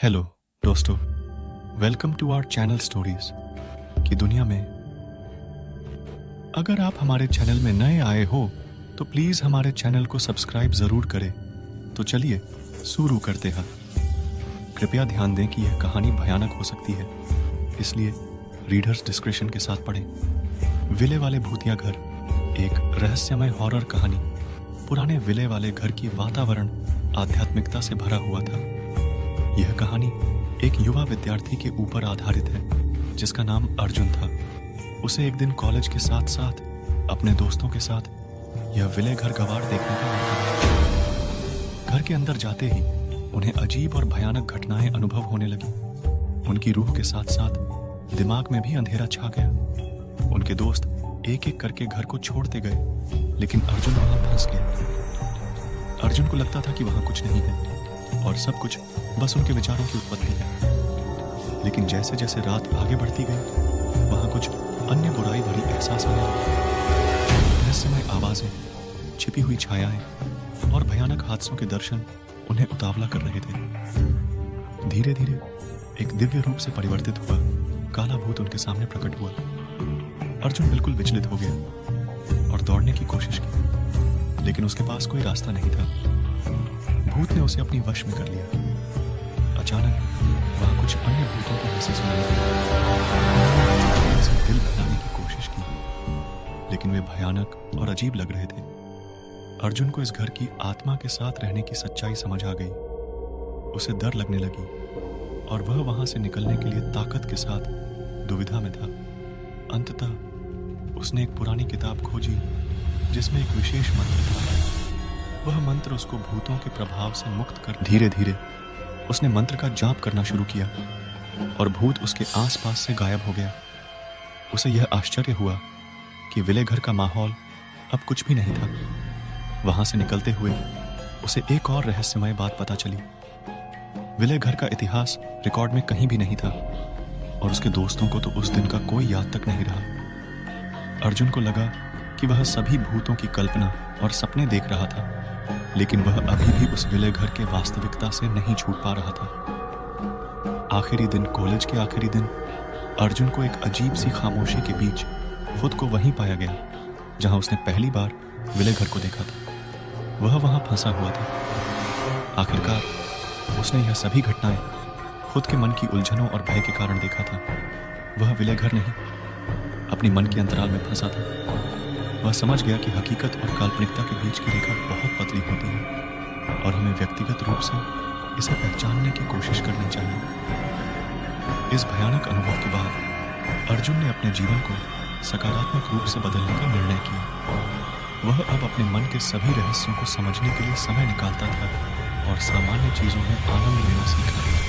Hello दोस्तों, welcome to our channel stories की दुनिया में। अगर आप हमारे चैनल में नए आए हो तो प्लीज हमारे चैनल को सब्सक्राइब जरूर करें। तो चलिए शुरू करते हैं। कृपया ध्यान दें कि यह कहानी भयानक हो सकती है, इसलिए रीडर्स डिस्क्रिप्शन के साथ पढ़ें। विले वाले भूतिया घर एक रहस्यमय हॉरर कहानी पुराने विले वाले घर की वातावरण आध्यात्मिकता से भरा हुआ था। यह कहानी एक युवा विद्यार्थी के ऊपर आधारित है जिसका नाम अर्जुन था। उसे एक दिन कॉलेज के साथ साथ अपने दोस्तों के साथ यह विले घर गवार देखने का मौका मिला। घर के अंदर जाते ही उन्हें अजीब और भयानक घटनाएं अनुभव होने लगी। उनकी रूह के साथ साथ दिमाग में भी अंधेरा छा गया। उनके दोस्त एक एक करके घर को छोड़ते गए, लेकिन अर्जुन वहां फंस गया। अर्जुन को लगता था कि वहां कुछ नहीं है और सब कुछ बस उनके विचारों की उत्पत्ति है। लेकिन जैसे जैसे रात आगे बढ़ती गई, वहां कुछ अन्य बुराई भरी एहसास होने लगे। रहस्यमय आवाजें, छिपी हुई छायाएं और भयानक हादसों के दर्शन उन्हें उतावला कर रहे थे। धीरे धीरे एक दिव्य रूप से परिवर्तित हुआ काला भूत उनके सामने प्रकट हुआ। अर्जुन बिल्कुल विचलित हो गया और दौड़ने की कोशिश की, लेकिन उसके पास कोई रास्ता नहीं था। भूत ने उसे अपनी वश में कर लिया। अचानक वहां कुछ अन्य भूतों की हंसी सुनाई दी। उसे दिल बहलाने की कोशिश की, लेकिन वे भयानक और अजीब लग रहे थे। अर्जुन को इस घर की आत्मा के साथ रहने की सच्चाई समझ आ गई। उसे डर लगने लगी और वह वहां से निकलने के लिए ताकत के साथ दुविधा में था। अंततः उसने एक पुरानी किताब खोजी जिसमें एक विशेष मंत्र था। वह मंत्र उसको भूतों के प्रभाव से मुक्त कर धीरे धीरे उसने मंत्र का जाप करना शुरू किया और भूत उसके आसपास से गायब हो गया। उसे यह आश्चर्य हुआ कि विले घर का माहौल अब कुछ भी नहीं था। वहां से निकलते हुए उसे एक और रहस्यमय बात पता चली। विले घर का इतिहास रिकॉर्ड में कहीं भी नहीं था और उसके दोस्तों को तो उस दिन का कोई याद तक नहीं रहा। अर्जुन को लगा कि वह सभी भूतों की कल्पना और सपने देख रहा था, लेकिन वह अभी भी उस विले घर के वास्तविकता से नहीं छूट पा रहा था। आखिरी दिन, कॉलेज के आखिरी दिन, अर्जुन को एक अजीब सी खामोशी के बीच खुद को वहीं पाया गया जहां उसने पहली बार विले घर को देखा था। वह वहां फंसा हुआ था। आखिरकार उसने यह सभी घटनाएं खुद के मन की उलझनों और भय के कारण देखा था। वह विले घर नहीं, अपने मन के अंतराल में फंसा था। वह समझ गया कि हकीकत और काल्पनिकता के बीच की रेखा बहुत पतली होती है और हमें व्यक्तिगत रूप से इसे पहचानने की कोशिश करनी चाहिए। इस भयानक अनुभव के बाद अर्जुन ने अपने जीवन को सकारात्मक रूप से बदलने का निर्णय किया। वह अब अपने मन के सभी रहस्यों को समझने के लिए समय निकालता था और सामान्य चीजों में आनंद लेना सीखा।